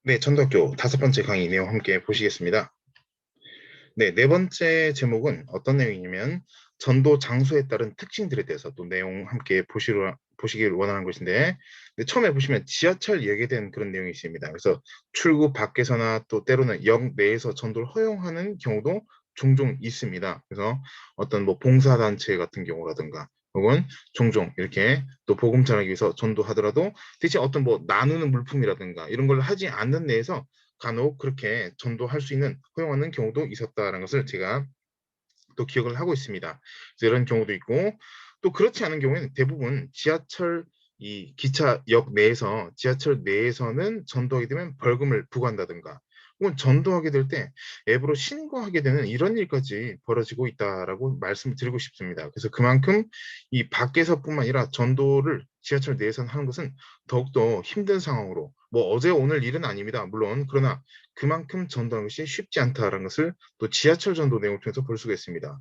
네, 전도학교 5번째 강의 내용 함께 보시겠습니다. 네, 네 번째 제목은 어떤 내용이냐면 전도 장소에 따른 특징들에 대해서 또 내용 함께 보시길 원하는 것인데, 네, 처음에 보시면 지하철역에 대한 그런 내용이 있습니다. 그래서 출구 밖에서나 또 때로는 역 내에서 전도를 허용하는 경우도 종종 있습니다. 그래서 어떤 뭐 봉사단체 같은 경우라든가 혹은 종종 이렇게 또 복음 전하기 위해서 전도하더라도 대신 어떤 뭐 나누는 물품이라든가 이런 걸 하지 않는 내에서 간혹 그렇게 전도할 수 있는 허용하는 경우도 있었다는 것을 제가 또 기억을 하고 있습니다. 그래서 이런 경우도 있고 또 그렇지 않은 경우에는 대부분 지하철 이 기차역 내에서 지하철 내에서는 전도하게 되면 벌금을 부과한다든가 혹은 전도하게 될 때 앱으로 신고하게 되는 이런 일까지 벌어지고 있다라고 말씀을 드리고 싶습니다. 그래서 그만큼 이 밖에서뿐만 아니라 전도를 지하철 내에서 하는 것은 더욱더 힘든 상황으로 뭐 어제 오늘 일은 아닙니다. 물론 그러나 그만큼 전도하는 것이 쉽지 않다라는 것을 또 지하철 전도 내용을 통해서 볼 수가 있습니다.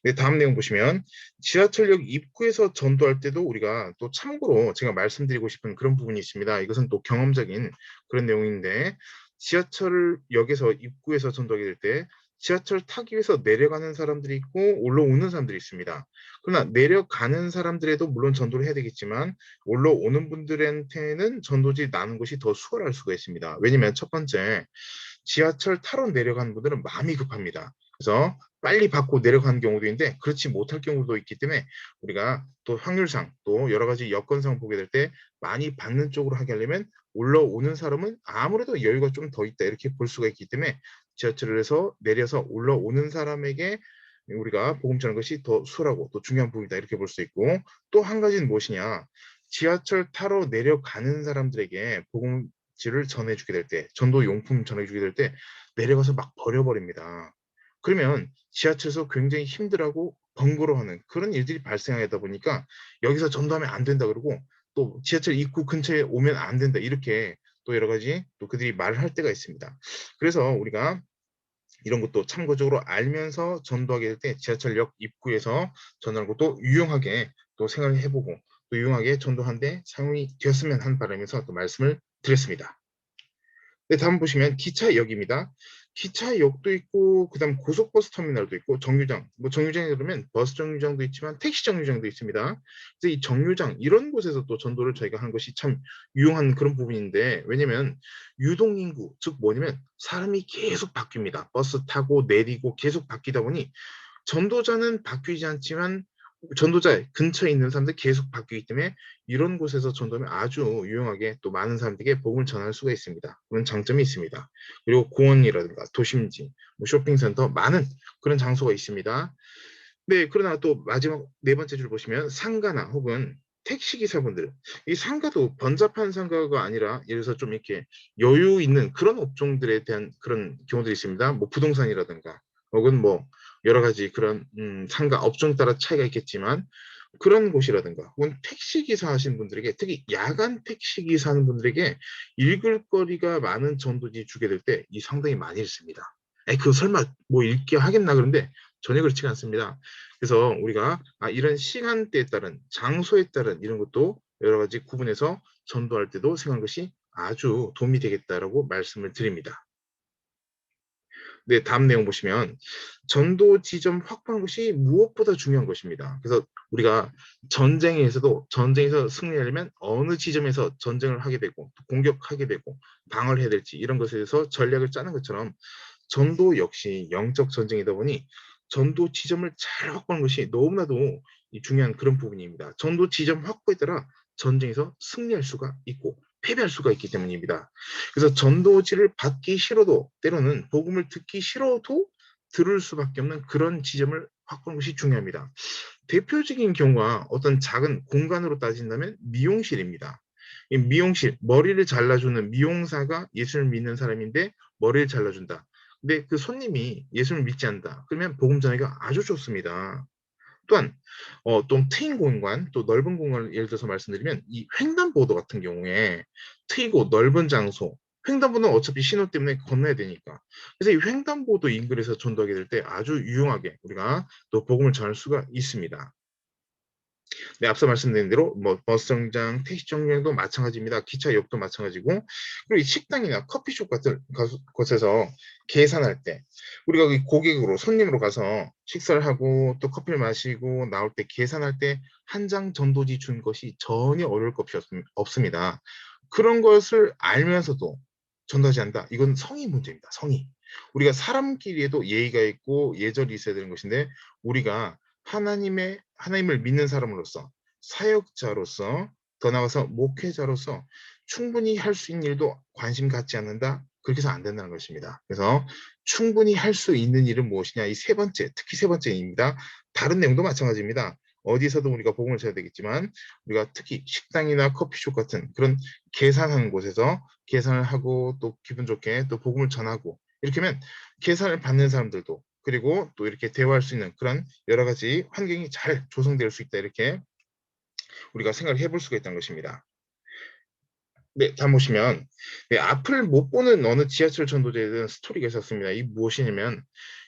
네, 다음 내용 보시면 지하철역 입구에서 전도할 때도 우리가 또 참고로 제가 말씀드리고 싶은 그런 부분이 있습니다. 이것은 또 경험적인 그런 내용인데 지하철역에서 입구에서 전도하게 될 때 지하철 타기 위해서 내려가는 사람들이 있고 올라오는 사람들이 있습니다. 그러나 내려가는 사람들에도 물론 전도를 해야 되겠지만 올라오는 분들한테는 전도지 나눈 것이 더 수월할 수가 있습니다. 왜냐하면 첫 번째 지하철 타러 내려가는 분들은 마음이 급합니다. 그래서 빨리 받고 내려가는 경우도 있는데 그렇지 못할 경우도 있기 때문에 우리가 또 확률상 또 여러 가지 여건상 보게 될 때 많이 받는 쪽으로 하게 하려면 올라오는 사람은 아무래도 여유가 좀 더 있다 이렇게 볼 수가 있기 때문에 지하철에서 내려서 올라오는 사람에게 우리가 복음 전하는 것이 더 수월하고 또 중요한 부분이다 이렇게 볼 수 있고 또 한 가지는 무엇이냐 지하철 타러 내려가는 사람들에게 복음지를 전해주게 될 때, 전도 용품 전해주게 될 때 내려가서 막 버려버립니다. 그러면 지하철에서 굉장히 힘들어하고 번거로워하는 그런 일들이 발생하다 보니까 여기서 전도하면 안 된다 그러고 또 지하철 입구 근처에 오면 안 된다 이렇게 또 여러 가지 또 그들이 말을 할 때가 있습니다. 그래서 우리가 이런 것도 참고적으로 알면서 전도하게 될 때 지하철역 입구에서 전하는 것도 유용하게 또 생각을 해보고 또 유용하게 전도하는 데 사용이 되었으면 하는 바람에서 또 말씀을 드렸습니다. 네, 다음 보시면 기차역입니다. 기차역도 있고 그다음 고속버스 터미널도 있고 정류장. 뭐 정류장에 그러면 버스 정류장도 있지만 택시 정류장도 있습니다. 그래서 이 정류장 이런 곳에서 또 전도를 저희가 하는 것이 참 유용한 그런 부분인데 왜냐면 유동인구 즉 뭐냐면 사람이 계속 바뀝니다. 버스 타고 내리고 계속 바뀌다 보니 전도자는 바뀌지 않지만 전도자 근처에 있는 사람들 계속 바뀌기 때문에 이런 곳에서 전도하면 아주 유용하게 또 많은 사람들에게 복음을 전할 수가 있습니다. 그런 장점이 있습니다. 그리고 공원이라든가 도심지, 뭐 쇼핑센터 많은 그런 장소가 있습니다. 네, 그러나 또 마지막 네 번째 줄 보시면 상가나 혹은 택시 기사분들, 이 상가도 번잡한 상가가 아니라 예를 들어서 좀 이렇게 여유 있는 그런 업종들에 대한 그런 경우들이 있습니다. 뭐 부동산이라든가 혹은 뭐 여러 가지 그런 상가 업종에 따라 차이가 있겠지만 그런 곳이라든가 혹은 택시 기사 하시는 분들에게 특히 야간 택시 기사 하는 분들에게 읽을 거리가 많은 전도지 주게 될 때 이 상당히 많이 읽습니다. 그 설마 뭐 읽게 하겠나 그런데 전혀 그렇지가 않습니다. 그래서 우리가 이런 시간대에 따른 장소에 따른 이런 것도 여러 가지 구분해서 전도할 때도 생각한 것이 아주 도움이 되겠다라고 말씀을 드립니다. 네, 다음 내용 보시면 전도 지점 확보하는 것이 무엇보다 중요한 것입니다. 그래서 우리가 전쟁에서 승리하려면 어느 지점에서 전쟁을 하게 되고 공격하게 되고 방어를 해야 될지 이런 것에 대해서 전략을 짜는 것처럼 전도 역시 영적 전쟁이다 보니 전도 지점을 잘 확보하는 것이 너무나도 중요한 그런 부분입니다. 전도 지점 확보에 따라 전쟁에서 승리할 수가 있고 패배할 수가 있기 때문입니다. 그래서 전도지를 받기 싫어도 때로는 복음을 듣기 싫어도 들을 수밖에 없는 그런 지점을 확보하는 것이 중요합니다. 대표적인 경우가 어떤 작은 공간으로 따진다면 미용실입니다. 이 미용실, 머리를 잘라주는 미용사가 예수를 믿는 사람인데 머리를 잘라준다. 근데 그 손님이 예수를 믿지 않는다. 그러면 복음 전하기가 아주 좋습니다. 또한 또 트인 공간, 또 넓은 공간을 예를 들어서 말씀드리면 이 횡단보도 같은 경우에 트이고 넓은 장소, 횡단보도는 어차피 신호 때문에 건너야 되니까. 그래서 이 횡단보도 인근에서 전도하게 될 때 아주 유용하게 우리가 또 복음을 전할 수가 있습니다. 네, 앞서 말씀드린 대로 뭐 버스 정류장, 택시 정류장도 마찬가지입니다. 기차역도 마찬가지고, 그리고 이 식당이나 커피숍 같은 곳에서 계산할 때 우리가 이 고객으로 손님으로 가서 식사를 하고 또 커피를 마시고 나올 때 계산할 때 한 장 전도지 준 것이 전혀 어려울 것이 없습니다. 그런 것을 알면서도 전도하지 않는다. 이건 성의 문제입니다. 성의. 우리가 사람끼리에도 예의가 있고 예절이 있어야 되는 것인데, 우리가 하나님을 믿는 사람으로서, 사역자로서, 더 나아가서 목회자로서 충분히 할 수 있는 일도 관심 갖지 않는다? 그렇게 해서 안 된다는 것입니다. 그래서 충분히 할 수 있는 일은 무엇이냐? 이 세 번째, 특히 세 번째입니다. 다른 내용도 마찬가지입니다. 어디서도 우리가 복음을 전해야 되겠지만, 우리가 특히 식당이나 커피숍 같은 그런 계산하는 곳에서 계산을 하고 또 기분 좋게 또 복음을 전하고, 이렇게 하면 계산을 받는 사람들도, 그리고 또 이렇게 대화할 수 있는 그런 여러 가지 환경이 잘 조성될 수 있다, 이렇게 우리가 생각을 해볼 수가 있다는 것입니다. 네, 다음 보시면, 네, 앞을 못 보는 어느 지하철 전도자에 대한 스토리가 있었습니다. 이 무엇이냐면,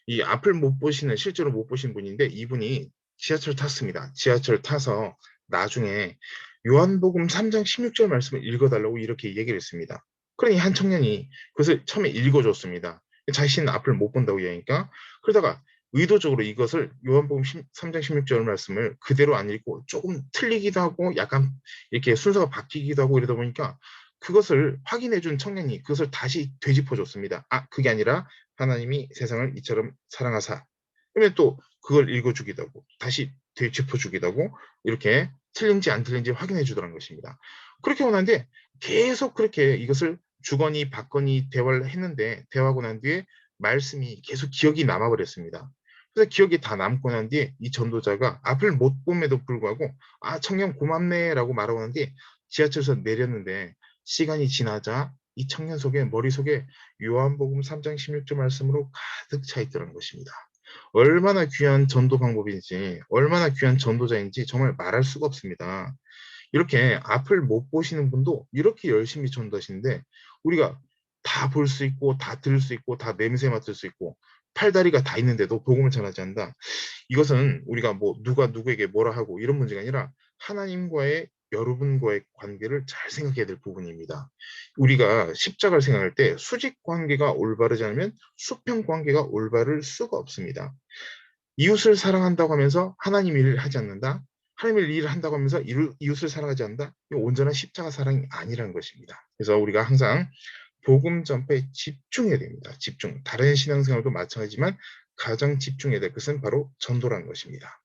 이 앞을 못 보시는, 실제로 못 보신 분인데, 이분이 지하철 탔습니다. 지하철 타서 나중에 요한복음 3장 16절 말씀을 읽어달라고 이렇게 얘기를 했습니다. 그러니 한 청년이 그것을 처음에 읽어줬습니다. 자신은 앞을 못 본다고 얘기하니까. 그러다가 의도적으로 이것을 요한복음 3장 16절 말씀을 그대로 안 읽고 조금 틀리기도 하고 약간 이렇게 순서가 바뀌기도 하고 이러다 보니까, 그것을 확인해 준 청년이 그것을 다시 되짚어 줬습니다. 아, 그게 아니라 하나님이 세상을 이처럼 사랑하사. 그러면 또 그걸 읽어 주기도 하고 다시 되짚어 주기도 하고, 이렇게 틀린지 안 틀린지 확인해 주더라는 것입니다. 그렇게 하고 난 뒤에 계속 그렇게 이것을 주거니 받거니 대화를 했는데, 대화하고 난 뒤에 말씀이 계속 기억이 남아 버렸습니다. 그래서 기억이 다 남고 난 뒤에 이 전도자가 앞을 못 봄에도 불구하고 아, 청년 고맙네라고 말하고 난 뒤에 지하철에서 내렸는데, 시간이 지나자 이 청년 속에, 머릿속에 요한복음 3장 16절 말씀으로 가득 차 있더라는 것입니다. 얼마나 귀한 전도 방법인지, 얼마나 귀한 전도자인지 정말 말할 수가 없습니다. 이렇게 앞을 못 보시는 분도 이렇게 열심히 전도하시는데, 우리가 다 볼 수 있고 다 들을 수 있고 다 냄새 맡을 수 있고 팔다리가 다 있는데도 복음을 전하지 않는다. 이것은 우리가 뭐 누가 누구에게 뭐라 하고 이런 문제가 아니라 하나님과의, 여러분과의 관계를 잘 생각해야 될 부분입니다. 우리가 십자가를 생각할 때 수직 관계가 올바르지 않으면 수평 관계가 올바를 수가 없습니다. 이웃을 사랑한다고 하면서 하나님 일을 하지 않는다. 하나님의 일을 한다고 하면서 이웃을 사랑하지 않는다. 이거 온전한 십자가 사랑이 아니라는 것입니다. 그래서 우리가 항상 복음 전파에 집중해야 됩니다. 집중. 다른 신앙생활도 마찬가지지만 가장 집중해야 될 것은 바로 전도라는 것입니다.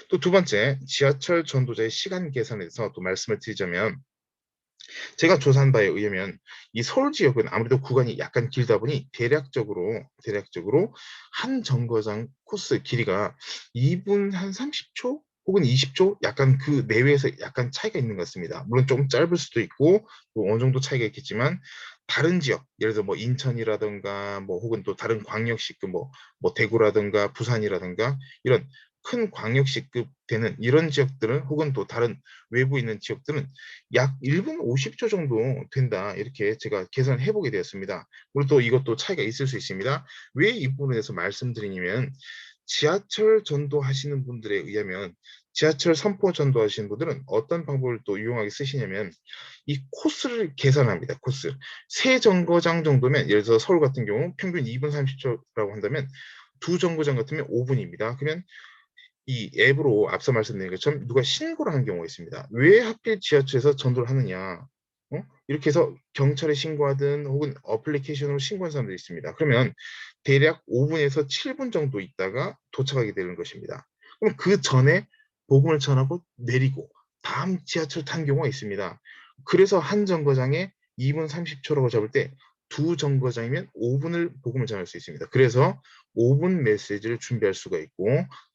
또 두 번째, 지하철 전도자의 시간 계산에서 또 말씀을 드리자면, 제가 조사한 바에 의하면 이 서울 지역은 아무래도 구간이 약간 길다 보니 대략적으로 한 정거장 코스 길이가 2분 한 30초 혹은 20초, 약간 그 내외에서 약간 차이가 있는 것 같습니다. 물론 조금 짧을 수도 있고 뭐 어느 정도 차이가 있겠지만, 다른 지역, 예를 들어 뭐 인천이라든가 뭐 혹은 또 다른 광역시급 뭐 대구라든가 부산이라든가 이런 큰 광역시급 되는 이런 지역들은, 혹은 또 다른 외부에 있는 지역들은 약 1분 50초 정도 된다, 이렇게 제가 계산을 해보게 되었습니다. 물론 또 이것도 차이가 있을 수 있습니다. 왜 이 부분에 대해서 말씀드리냐면, 지하철 전도하시는 분들에 의하면, 지하철 선포 전도하시는 분들은 어떤 방법을 또 유용하게 쓰시냐면, 이 코스를 계산합니다. 코스. 세 정거장 정도면, 예를 들어서 서울 같은 경우 평균 2분 30초라고 한다면 두 정거장 같으면 5분입니다. 그러면 이 앱으로 앞서 말씀드린 것처럼 누가 신고를 한 경우가 있습니다. 왜 하필 지하철에서 전도를 하느냐? 이렇게 해서 경찰에 신고하든 혹은 어플리케이션으로 신고한 사람들이 있습니다. 그러면 대략 5분에서 7분 정도 있다가 도착하게 되는 것입니다. 그럼 그 전에 복음을 전하고 내리고 다음 지하철 탄 경우가 있습니다. 그래서 한 정거장에 2분 30초라고 잡을 때 두 정거장이면 5분을 복음을 전할 수 있습니다. 그래서 5분 메시지를 준비할 수가 있고,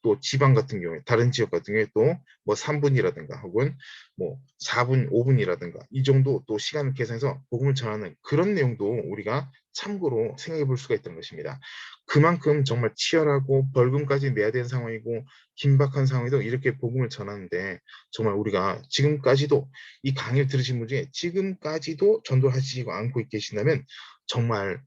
또 지방 같은 경우에, 다른 지역 같은 경우에 또 뭐 3분이라든가 혹은 뭐 4분, 5분이라든가 이 정도 또 시간을 계산해서 복음을 전하는 그런 내용도 우리가 참고로 생각해 볼 수가 있다는 것입니다. 그만큼 정말 치열하고 벌금까지 내야 되는 상황이고 긴박한 상황에도 이렇게 복음을 전하는데, 정말 우리가 지금까지도 이 강의를 들으신 분 중에 지금까지도 전도하시지 않고 계신다면 정말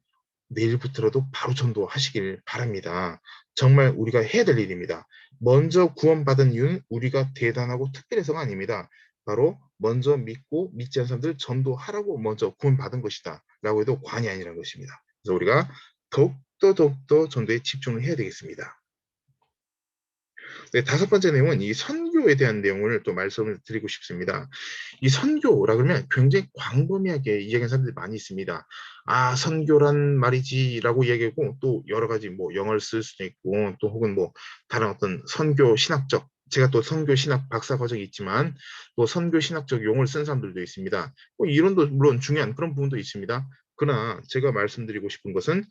내일부터라도 바로 전도하시길 바랍니다. 정말 우리가 해야 될 일입니다. 먼저 구원받은 이유는 우리가 대단하고 특별해서가 아닙니다. 바로 먼저 믿고 믿지 않는 사람들 전도하라고 먼저 구원받은 것이다 라고 해도 과언이 아니라는 것입니다. 그래서 우리가 더욱더 전도에 집중을 해야 되겠습니다. 네, 다섯 번째 내용은 이 선교에 대한 내용을 또 말씀을 드리고 싶습니다. 이 선교라 그러면 굉장히 광범위하게 이야기하는 사람들이 많이 있습니다. 아, 선교란 말이지라고 이야기하고 또 여러 가지 뭐 영어를 쓸 수도 있고 또 혹은 뭐 다른 어떤 선교 신학적 제가 또 선교 신학 박사 과정이 있지만 또 선교 신학적 용어를 쓴 사람들도 있습니다. 뭐 이론도 물론 중요한 그런 부분도 있습니다. 그러나 제가 말씀드리고 싶은 것은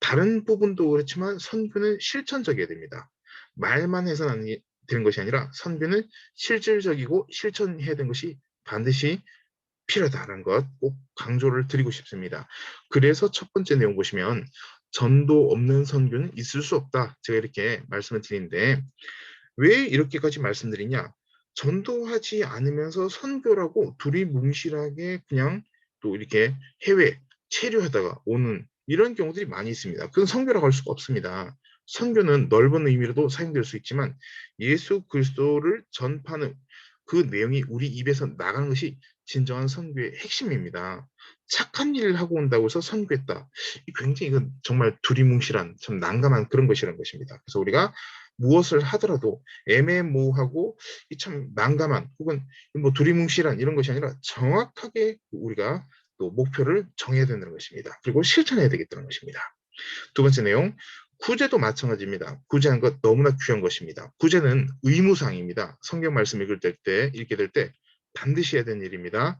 다른 부분도 그렇지만 선교는 실천적이어야 됩니다. 말만 해서는 되는 것이 아니라 선교는 실질적이고 실천해야 되는 것이 반드시 필요하다는 것 꼭 강조를 드리고 싶습니다. 그래서 첫 번째 내용 보시면 전도 없는 선교는 있을 수 없다. 제가 이렇게 말씀을 드리는데 왜 이렇게까지 말씀드리냐? 전도하지 않으면서 선교라고 두리뭉실하게 그냥 또 이렇게 해외 체류하다가 오는 이런 경우들이 많이 있습니다. 그건 선교라고 할 수가 없습니다. 선교는 넓은 의미로도 사용될 수 있지만 예수 그리스도를 전파하는 그 내용이 우리 입에서 나가는 것이 진정한 선교의 핵심입니다. 착한 일을 하고 온다고 해서 선교했다. 굉장히 이건 정말 두리뭉실한 참 난감한 그런 것이라는 것입니다. 그래서 우리가 무엇을 하더라도 애매모호하고 참 난감한 혹은 뭐 두리뭉실한 이런 것이 아니라 정확하게 우리가 또 목표를 정해야 된다는 것입니다. 그리고 실천해야 되겠다는 것입니다. 두 번째 내용, 구제도 마찬가지입니다. 구제하는 것 너무나 귀한 것입니다. 구제는 의무사항입니다. 성경 말씀 읽게 될 때 반드시 해야 되는 일입니다.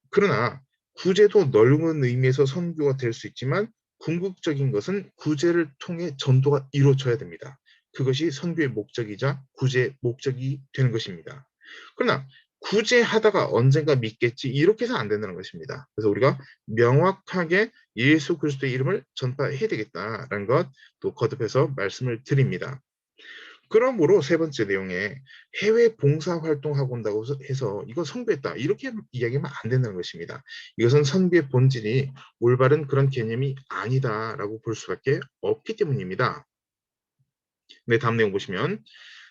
그러나 구제도 넓은 의미에서 선교가 될 수 있지만 궁극적인 것은 구제를 통해 전도가 이루어져야 됩니다. 그것이 선교의 목적이자 구제의 목적이 되는 것입니다. 그러나 구제하다가 언젠가 믿겠지 이렇게 해서 안 된다는 것입니다. 그래서 우리가 명확하게 예수 그리스도의 이름을 전파해야 되겠다라는 것 또 거듭해서 말씀을 드립니다. 그러므로 세 번째 내용에 해외 봉사 활동하고 온다고 해서 이거 선교했다 이렇게 이야기하면 안 된다는 것입니다. 이것은 선교의 본질이 올바른 그런 개념이 아니다라고 볼 수밖에 없기 때문입니다. 네, 다음 내용 보시면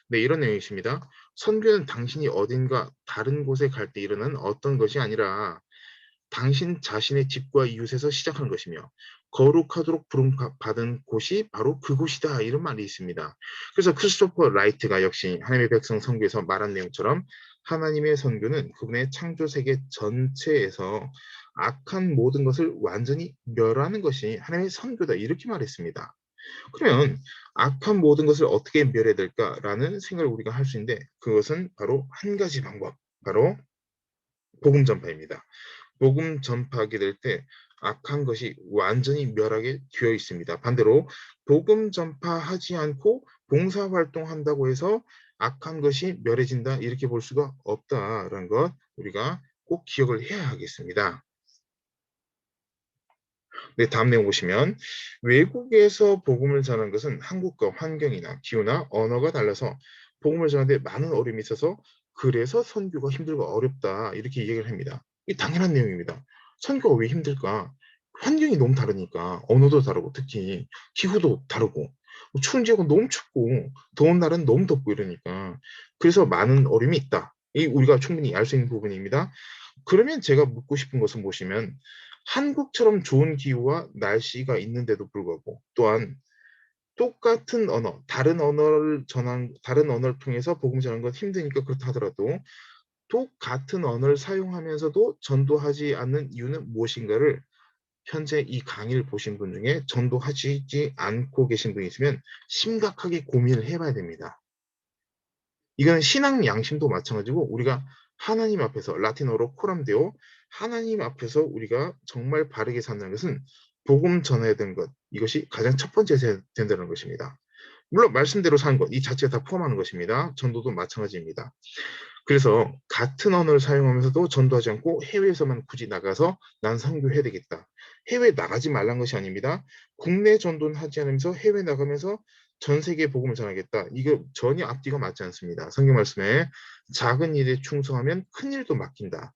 네, 이런 내용이 있습니다. 선교는 당신이 어딘가 다른 곳에 갈 때 일어나는 어떤 것이 아니라 당신 자신의 집과 이웃에서 시작하는 것이며 거룩하도록 부름받은 곳이 바로 그곳이다 이런 말이 있습니다. 그래서 크리스토퍼 라이트가 역시 하나님의 백성 선교에서 말한 내용처럼 하나님의 선교는 그분의 창조 세계 전체에서 악한 모든 것을 완전히 멸하는 것이 하나님의 선교다 이렇게 말했습니다. 그러면 악한 모든 것을 어떻게 멸해야 될까라는 생각을 우리가 할 수 있는데 그것은 바로 한 가지 방법, 바로 복음 전파입니다. 복음 전파하게 될 때 악한 것이 완전히 멸하게 되어 있습니다. 반대로 복음 전파하지 않고 봉사활동한다고 해서 악한 것이 멸해진다 이렇게 볼 수가 없다라는 것 우리가 꼭 기억을 해야 하겠습니다. 네, 다음 내용 보시면 외국에서 복음을 전하는 것은 한국과 환경이나 기후나 언어가 달라서 복음을 전하는데 많은 어려움이 있어서 그래서 선교가 힘들고 어렵다 이렇게 얘기를 합니다. 이 당연한 내용입니다. 선교가 왜 힘들까? 환경이 너무 다르니까 언어도 다르고 특히 기후도 다르고 뭐 추운 지역은 너무 춥고 더운 날은 너무 덥고 이러니까 그래서 많은 어려움이 있다. 이 우리가 충분히 알 수 있는 부분입니다. 그러면 제가 묻고 싶은 것은 뭐시면 한국처럼 좋은 기후와 날씨가 있는데도 불구하고 또한 똑같은 언어, 다른 언어를 통해서 복음 전하는 건 힘드니까 그렇다 하더라도 똑같은 언어를 사용하면서도 전도하지 않는 이유는 무엇인가를 현재 이 강의를 보신 분 중에 전도하지 않고 계신 분이 있으면 심각하게 고민을 해봐야 됩니다. 이거는 신앙 양심도 마찬가지고 우리가 하나님 앞에서 라틴어로 코람데오 하나님 앞에서 우리가 정말 바르게 산다는 것은 복음 전해야 되는 것 이것이 가장 첫 번째 된다는 것입니다. 물론 말씀대로 사는 것 이 자체가 다 포함하는 것입니다. 전도도 마찬가지입니다. 그래서 같은 언어를 사용하면서도 전도하지 않고 해외에서만 굳이 나가서 난 선교해야 되겠다. 해외 나가지 말란 것이 아닙니다. 국내 전도는 하지 않으면서 해외 나가면서 전 세계에 복음을 전하겠다. 이거 전혀 앞뒤가 맞지 않습니다. 성경 말씀에 작은 일에 충성하면 큰 일도 맡긴다.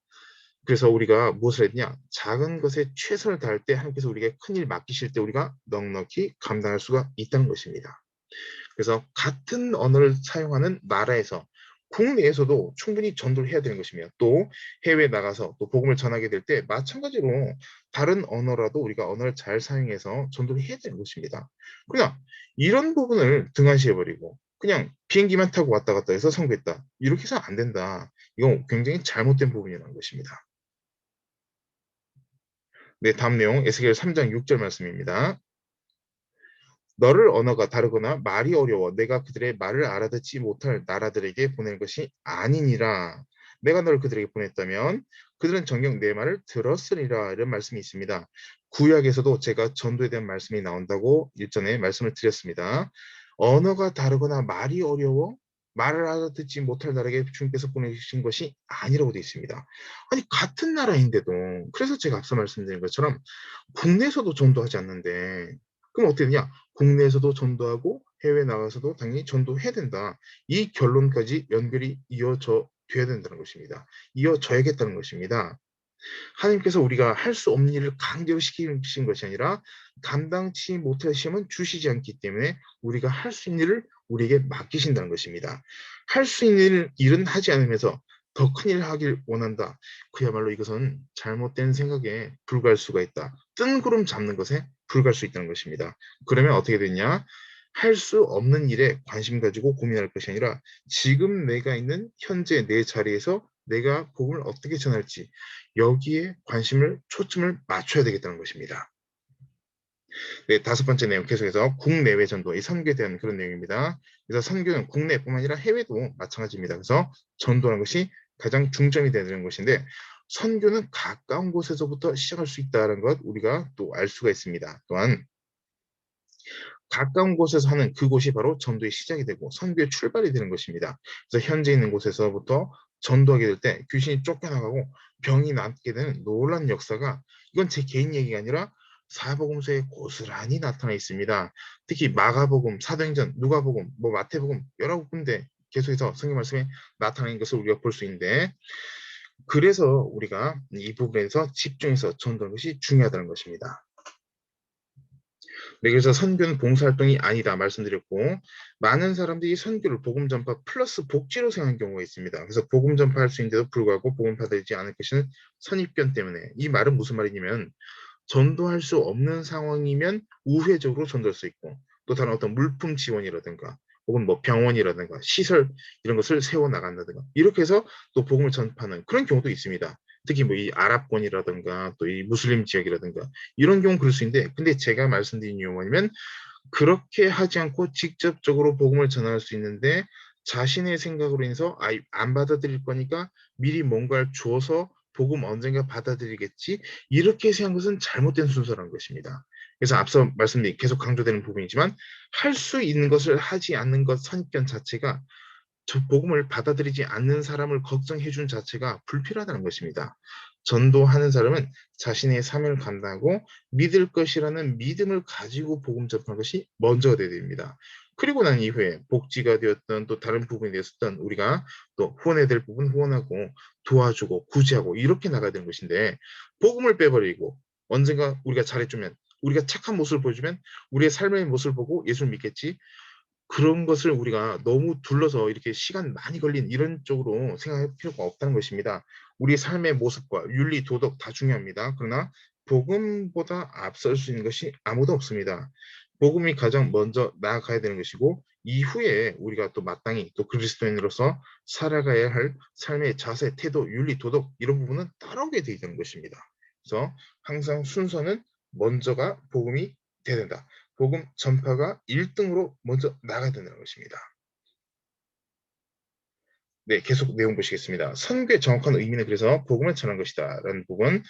그래서 우리가 무엇을 했냐? 작은 것에 최선을 다할 때 하나님께서 우리에게 큰일 맡기실 때 우리가 넉넉히 감당할 수가 있다는 것입니다. 그래서 같은 언어를 사용하는 나라에서 국내에서도 충분히 전도를 해야 되는 것이며 또 해외에 나가서 또 복음을 전하게 될 때 마찬가지로 다른 언어라도 우리가 언어를 잘 사용해서 전도를 해야 되는 것입니다. 그러나 이런 부분을 등한시해버리고 그냥 비행기만 타고 왔다 갔다 해서 선교했다. 이렇게 해서 안 된다. 이건 굉장히 잘못된 부분이라는 것입니다. 네, 다음 내용 에스겔 3장 6절 말씀입니다. 너를 언어가 다르거나 말이 어려워 내가 그들의 말을 알아듣지 못할 나라들에게 보낼 것이 아니니라. 내가 너를 그들에게 보냈다면 그들은 정녕 내 말을 들었으리라. 이런 말씀이 있습니다. 구약에서도 제가 전도에 대한 말씀이 나온다고 일전에 말씀을 드렸습니다. 언어가 다르거나 말이 어려워 말을 알아듣지 못할 나라에게 주님께서 보내신 것이 아니라고 되어 있습니다. 아니 같은 나라인데도 그래서 제가 앞서 말씀드린 것처럼 국내에서도 전도하지 않는데 그럼 어떻게 되냐? 국내에서도 전도하고 해외에 나가서도 당연히 전도해야 된다. 이 결론까지 연결이 이어져 돼야 된다는 것입니다. 이어져야겠다는 것입니다. 하나님께서 우리가 할 수 없는 일을 강제로 시키신 것이 아니라 감당치 못할 시험은 주시지 않기 때문에 우리가 할 수 있는 일을 우리에게 맡기신다는 것입니다. 할 수 있는 일은 하지 않으면서 더 큰 일을 하길 원한다. 그야말로 이것은 잘못된 생각에 불과할 수가 있다. 뜬구름 잡는 것에 불과할 수 있다는 것입니다. 그러면 어떻게 되냐? 할 수 없는 일에 관심 가지고 고민할 것이 아니라 지금 내가 있는 현재 내 자리에서 내가 복음을 어떻게 전할지 여기에 관심을 초점을 맞춰야 되겠다는 것입니다. 네, 다섯 번째 내용 계속해서 국내외 전도, 이 선교에 대한 그런 내용입니다. 그래서 선교는 국내뿐만 아니라 해외도 마찬가지입니다. 그래서 전도하는 것이 가장 중점이 되는 것인데 선교는 가까운 곳에서부터 시작할 수 있다는 것 우리가 또 알 수가 있습니다. 또한 가까운 곳에서 하는 그곳이 바로 전도의 시작이 되고 선교의 출발이 되는 것입니다. 그래서 현재 있는 곳에서부터 전도하게 될 때 귀신이 쫓겨나가고 병이 낫게 되는 놀라운 역사가 이건 제 개인 얘기가 아니라 사복음서에 고스란히 나타나 있습니다. 특히 마가복음, 사도행전, 누가복음, 마태복음 여러 군데 계속해서 성경 말씀에 나타나는 것을 우리가 볼 수 있는데 그래서 우리가 이 부분에서 집중해서 전도하는 것이 중요하다는 것입니다. 네, 그래서 선교는 봉사활동이 아니다 말씀드렸고 많은 사람들이 선교를 복음 전파 플러스 복지로 생각하는 경우가 있습니다. 그래서 복음 전파할 수 있는데도 불구하고 복음 받아들이지 않을 것은 선입견 때문에 이 말은 무슨 말이냐면 전도할 수 없는 상황이면 우회적으로 전도할 수 있고 또 다른 어떤 물품 지원이라든가 혹은 병원이라든가 시설 이런 것을 세워 나간다든가 이렇게 해서 또 복음을 전파하는 그런 경우도 있습니다. 특히 이 아랍권이라든가 또 이 무슬림 지역이라든가 이런 경우 그럴 수 있는데 근데 제가 말씀드린 이유는 뭐냐면 그렇게 하지 않고 직접적으로 복음을 전할 수 있는데 자신의 생각으로 인해서 안 받아들일 거니까 미리 뭔가를 줘서 복음 언젠가 받아들이겠지 이렇게 생각한 것은 잘못된 순서라는 것입니다. 그래서 앞서 말씀드린 계속 강조되는 부분이지만 할 수 있는 것을 하지 않는 것 선입견 자체가 저 복음을 받아들이지 않는 사람을 걱정해 준 자체가 불필요하다는 것입니다. 전도하는 사람은 자신의 사명을 감당하고 믿을 것이라는 믿음을 가지고 복음 전파하는 것이 먼저가 되어야 됩니다. 그리고 난 이후에 복지가 되었던 또 다른 부분이 되었던 우리가 또 후원해야 될 부분 후원하고 도와주고 구제하고 이렇게 나가야 되는 것인데 복음을 빼버리고 언젠가 우리가 잘해주면 우리가 착한 모습을 보여주면 우리의 삶의 모습을 보고 예수를 믿겠지 그런 것을 우리가 너무 둘러서 이렇게 시간 많이 걸린 이런 쪽으로 생각할 필요가 없다는 것입니다. 우리 삶의 모습과 윤리, 도덕 다 중요합니다. 그러나 복음보다 앞설 수 있는 것이 아무도 없습니다. 복음이 가장 먼저 나아가야 되는 것이고 이후에 우리가 또 마땅히 또 그리스도인으로서 살아가야 할 삶의 자세, 태도, 윤리, 도덕 이런 부분은 따라오게 되어 있는 것입니다. 그래서 항상 순서는 먼저가 복음이 돼야 된다. 복음 전파가 1등으로 먼저 나가야 된다는 것입니다. 네, 계속 내용 보시겠습니다. 선교의 정확한 의미는 그래서 복음을 전한 것이다 라는 부분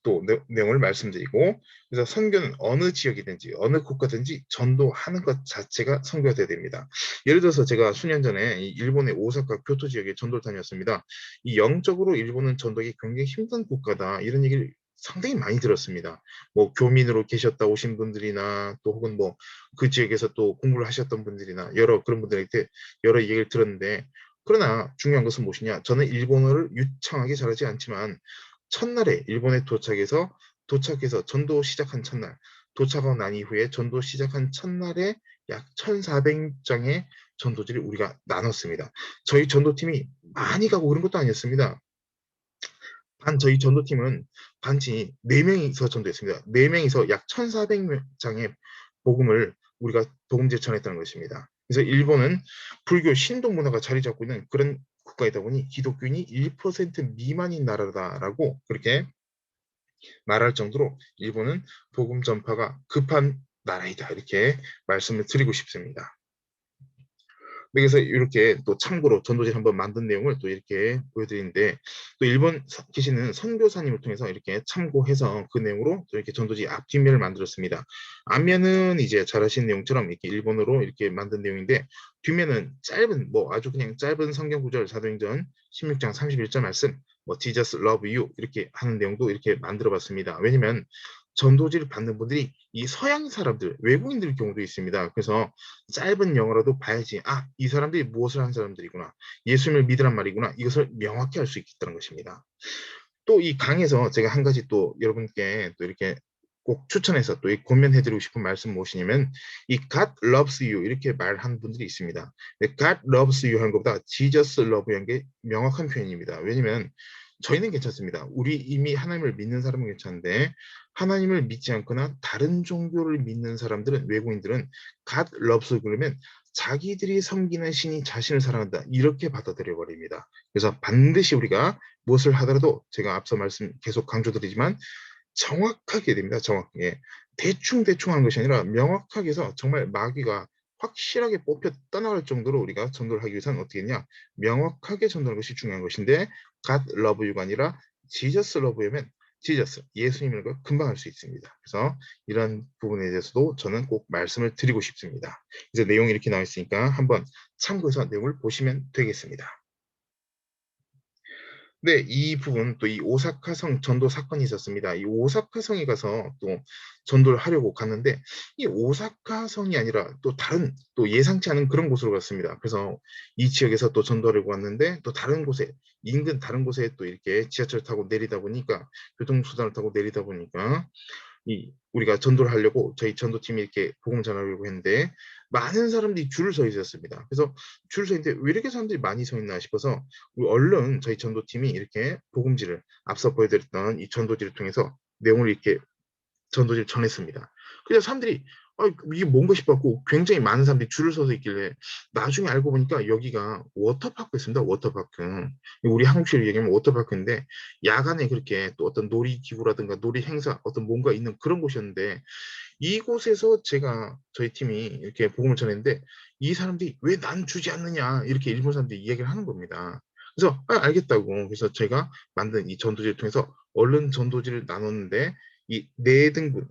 또 내용을 말씀드리고 그래서 선교는 어느 지역이든지 어느 국가든지 전도하는 것 자체가 선교가 돼야 됩니다. 예를 들어서 제가 수년 전에 일본의 오사카 교토 지역에 전도를 다녔습니다. 이 영적으로 일본은 전도하기 굉장히 힘든 국가다 이런 얘기를 상당히 많이 들었습니다. 교민으로 계셨다 오신 분들이나 또 혹은 그 지역에서 또 공부를 하셨던 분들이나 여러 그런 분들한테 여러 얘기를 들었는데 그러나 중요한 것은 무엇이냐 저는 일본어를 유창하게 잘하지 않지만 첫날에 일본에 도착해서 전도 시작한 첫날, 도착하고 난 이후에 전도 시작한 첫날에 약 1,400장의 전도지를 우리가 나눴습니다. 저희 전도팀이 많이 가고 그런 것도 아니었습니다. 저희 전도팀은 단지 4명이서 전도했습니다. 4명이서 약 1,400장의 복음을 우리가 복음제 전했다는 것입니다. 그래서 일본은 불교 신동 문화가 자리 잡고 있는 그런 국가이다 보니 기독교인이 1% 미만인 나라다라고 그렇게 말할 정도로 일본은 복음 전파가 급한 나라이다 이렇게 말씀을 드리고 싶습니다. 그래서 이렇게 또 참고로 전도지를 한번 만든 내용을 또 이렇게 보여드리는데 또 일본 계시는 선교사님을 통해서 이렇게 참고해서 그 내용으로 또 이렇게 전도지 앞뒷면을 만들었습니다. 앞면은 이제 잘 아시는 내용처럼 이렇게 일본어로 이렇게 만든 내용인데 뒷면은 짧은 뭐 아주 그냥 짧은 성경 구절 사도행전 16장 31절 말씀 뭐 Jesus love you 이렇게 하는 내용도 이렇게 만들어 봤습니다. 왜냐면 전도지를 받는 분들이 이 서양 사람들, 외국인들 경우도 있습니다. 그래서 짧은 영어라도 봐야지, 아, 이 사람들이 무엇을 한 사람들이구나. 예수님을 믿으란 말이구나. 이것을 명확히 알 수 있다는 것입니다. 또 이 강에서 제가 한 가지 또 여러분께 또 이렇게 꼭 추천해서 또 권면해드리고 싶은 말씀 무엇이냐면 이 God loves you 이렇게 말하는 분들이 있습니다. God loves you 하는 것보다 Jesus love you 하는 게 명확한 표현입니다. 왜냐면 저희는 괜찮습니다. 우리 이미 하나님을 믿는 사람은 괜찮은데 하나님을 믿지 않거나 다른 종교를 믿는 사람들은 외국인들은 God loves you 그러면 자기들이 섬기는 신이 자신을 사랑한다 이렇게 받아들여 버립니다. 그래서 반드시 우리가 무엇을 하더라도 제가 앞서 말씀 계속 강조드리지만 정확하게 됩니다. 정확하게. 대충 하는 것이 아니라 명확하게 해서 정말 마귀가 확실하게 뽑혀 떠나갈 정도로 우리가 전도를 하기 위해서는 어떻게 했냐? 명확하게 전도하는 것이 중요한 것인데 God love you가 아니라 Jesus love you면 지저스, 예수님을 금방 할 수 있습니다. 그래서 이런 부분에 대해서도 저는 꼭 말씀을 드리고 싶습니다. 이제 내용이 이렇게 나와 있으니까 한번 참고해서 내용을 보시면 되겠습니다. 네, 이 부분 또 이 오사카성 전도 사건이 있었습니다. 이 오사카성에 가서 또 전도를 하려고 갔는데 이 오사카성이 아니라 또 다른 또 예상치 않은 그런 곳으로 갔습니다. 그래서 이 지역에서 또 전도하려고 왔는데 또 다른 곳에 인근 다른 곳에 또 이렇게 지하철 타고 내리다 보니까 교통수단을 타고 내리다 보니까 이 우리가 전도를 하려고 저희 전도팀이 이렇게 복음 전하려고 했는데 많은 사람들이 줄을 서 있었습니다. 그래서 줄 서 있는데 왜 이렇게 사람들이 많이 서 있나 싶어서 우리 얼른 저희 전도팀이 이렇게 복음지를 앞서 보여드렸던 이 전도지를 통해서 내용을 이렇게 전도지를 전했습니다. 그래서 사람들이 이게 뭔가 싶었고 굉장히 많은 사람들이 줄을 서서 있길래 나중에 알고 보니까 여기가 워터파크였습니다. 워터파크. 우리 한국식으로 얘기하면 워터파크인데 야간에 그렇게 또 어떤 놀이기구라든가 놀이 행사 어떤 뭔가 있는 그런 곳이었는데 이곳에서 저희 팀이 이렇게 복음을 전했는데 이 사람들이 왜 난 주지 않느냐 이렇게 일본 사람들이 이야기를 하는 겁니다. 그래서 알겠다고 그래서 제가 만든 이 전도지를 통해서 얼른 전도지를 나눴는데 이 네 등분,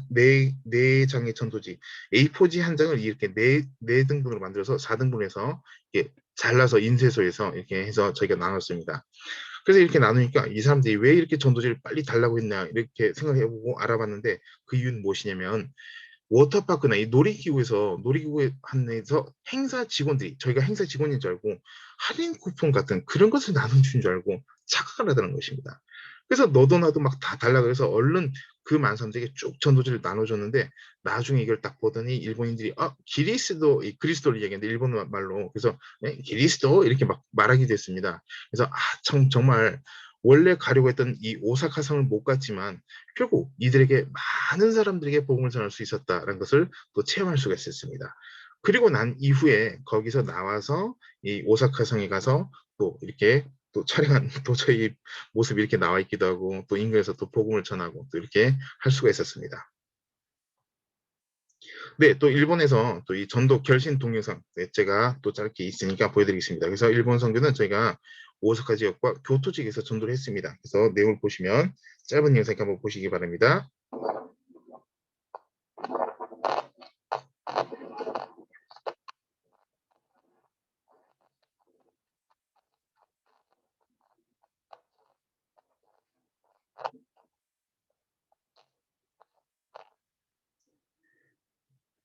네 장의 전도지 A4지 한 장을 이렇게 네 등분으로 만들어서 4등분해서 이렇게 잘라서 인쇄소에서 이렇게 해서 저희가 나눴습니다. 그래서 이렇게 나누니까 이 사람들이 왜 이렇게 전도지를 빨리 달라고 했나 이렇게 생각해보고 알아봤는데 그 이유는 무엇이냐면 워터파크나 이 놀이기구에 한해서 행사 직원들이 저희가 행사 직원인 줄 알고 할인 쿠폰 같은 그런 것을 나눠주는 줄 알고 착각을 하다는 것입니다. 그래서 너도 나도 막 다 달라 그래서 얼른 그 많은 사람들에게 쭉 전도지를 나눠줬는데 나중에 이걸 딱 보더니 일본인들이 그리스도를 얘기했는데 일본어 말로 그래서 기리스도 이렇게 막 말하게 됐습니다. 그래서 정말 원래 가려고 했던 이 오사카성을 못 갔지만 결국 이들에게 많은 사람들에게 복음을 전할 수 있었다는 것을 또 체험할 수가 있었습니다. 그리고 난 이후에 거기서 나와서 이 오사카성에 가서 또 이렇게 또 촬영한 또 저희 모습이 이렇게 나와 있기도 하고 또 인근에서 또 복음을 전하고 또 이렇게 할 수가 있었습니다. 네, 또 일본에서 또 이 전도 결신 동영상 제가 또 짧게 있으니까 보여드리겠습니다. 그래서 일본 선교는 저희가 오사카 지역과 교토 지역에서 전도를 했습니다. 그래서 내용을 보시면 짧은 영상 한번 보시기 바랍니다.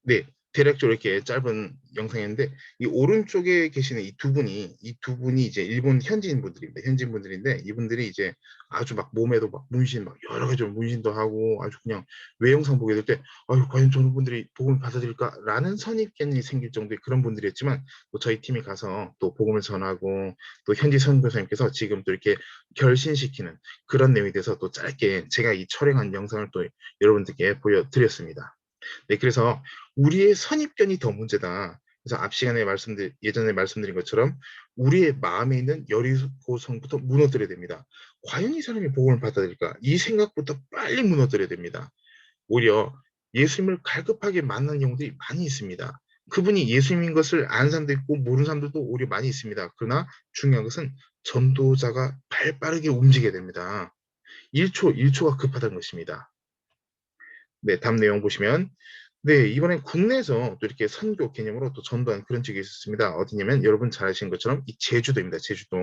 네, 대략적으로 이렇게 짧은 영상이었는데 이 오른쪽에 계시는 이 두 분이 이제 일본 현지인 분들입니다. 현지인 분들인데 이분들이 이제 아주 막 몸에도 막 문신 막 여러 가지 문신도 하고 아주 그냥 외영상 보게 될 때 아유 과연 저런 분들이 복음을 받아들일까라는 선입견이 생길 정도의 그런 분들이었지만 또 저희 팀이 가서 또 복음을 전하고 또 현지 선교사님께서 지금 또 이렇게 결신시키는 그런 내용에 대해서 또 짧게 제가 이 촬영한 영상을 또 여러분들께 보여드렸습니다. 네, 그래서 우리의 선입견이 더 문제다. 그래서 앞 시간에 예전에 말씀드린 것처럼 우리의 마음에 있는 여리고 성부터 무너뜨려야 됩니다. 과연 이 사람이 복음을 받아들일까? 이 생각부터 빨리 무너뜨려야 됩니다. 오히려 예수님을 갈급하게 만나는 경우들이 많이 있습니다. 그분이 예수님인 것을 아는 사람도 있고 모르는 사람들도 오히려 많이 있습니다. 그러나 중요한 것은 전도자가 발빠르게 움직여야 됩니다. 1초 1초가 급하다는 것입니다. 네, 다음 내용 보시면 네, 이번에 국내에서 또 이렇게 선교 개념으로 또 전도한 그런 적이 있었습니다. 어디냐면 여러분 잘 아시는 것처럼 이 제주도입니다. 제주도.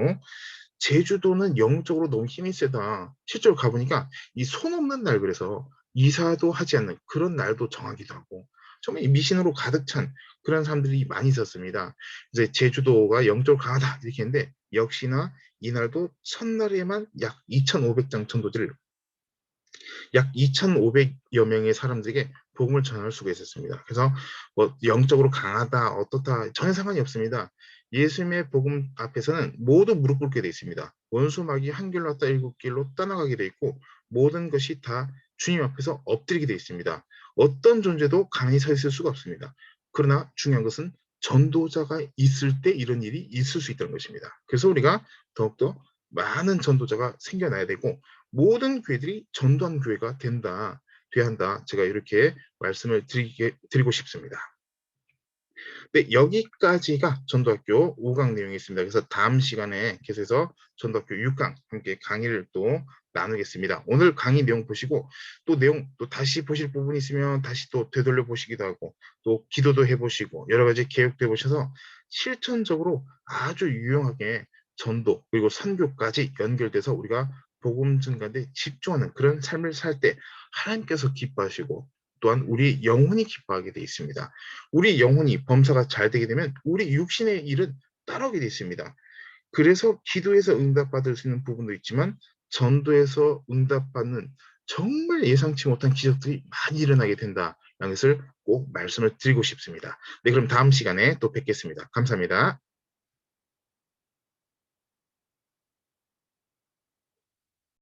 제주도는 영적으로 너무 힘이 세다. 실제로 가보니까 이 손 없는 날 그래서 이사도 하지 않는 그런 날도 정하기도 하고 정말 이 미신으로 가득 찬 그런 사람들이 많이 있었습니다. 이제 제주도가 영적으로 강하다 이렇게 했는데 역시나 이날도 첫날에만 약 2,500장 전도지를 약 2,500여 명의 사람들에게 복음을 전할 수가 있었습니다. 그래서 뭐 영적으로 강하다 어떻다 전혀 상관이 없습니다. 예수님의 복음 앞에서는 모두 무릎 꿇게 되어 있습니다. 원수마귀 한 길로 왔다 일곱 길로 떠나가게 되어 있고 모든 것이 다 주님 앞에서 엎드리게 되어 있습니다. 어떤 존재도 가만히 서 있을 수가 없습니다. 그러나 중요한 것은 전도자가 있을 때 이런 일이 있을 수 있다는 것입니다. 그래서 우리가 더욱더 많은 전도자가 생겨나야 되고 모든 교회들이 전도한 교회가 돼야 한다. 제가 이렇게 말씀을 드리고 싶습니다. 네, 여기까지가 전도학교 5강 내용이 있습니다. 그래서 다음 시간에 계속해서 전도학교 6강 함께 강의를 또 나누겠습니다. 오늘 강의 내용 보시고 또 내용 또 다시 보실 부분이 있으면 다시 또 되돌려 보시기도 하고 또 기도도 해보시고 여러 가지 계획도 해보셔서 실천적으로 아주 유용하게 전도 그리고 선교까지 연결돼서 우리가 복음 증가에 집중하는 그런 삶을 살 때 하나님께서 기뻐하시고 또한 우리 영혼이 기뻐하게 되어 있습니다. 우리 영혼이 범사가 잘 되게 되면 우리 육신의 일은 따라오게 되어 있습니다. 그래서 기도에서 응답받을 수 있는 부분도 있지만 전도에서 응답받는 정말 예상치 못한 기적들이 많이 일어나게 된다는 것을 꼭 말씀을 드리고 싶습니다. 네, 그럼 다음 시간에 또 뵙겠습니다. 감사합니다.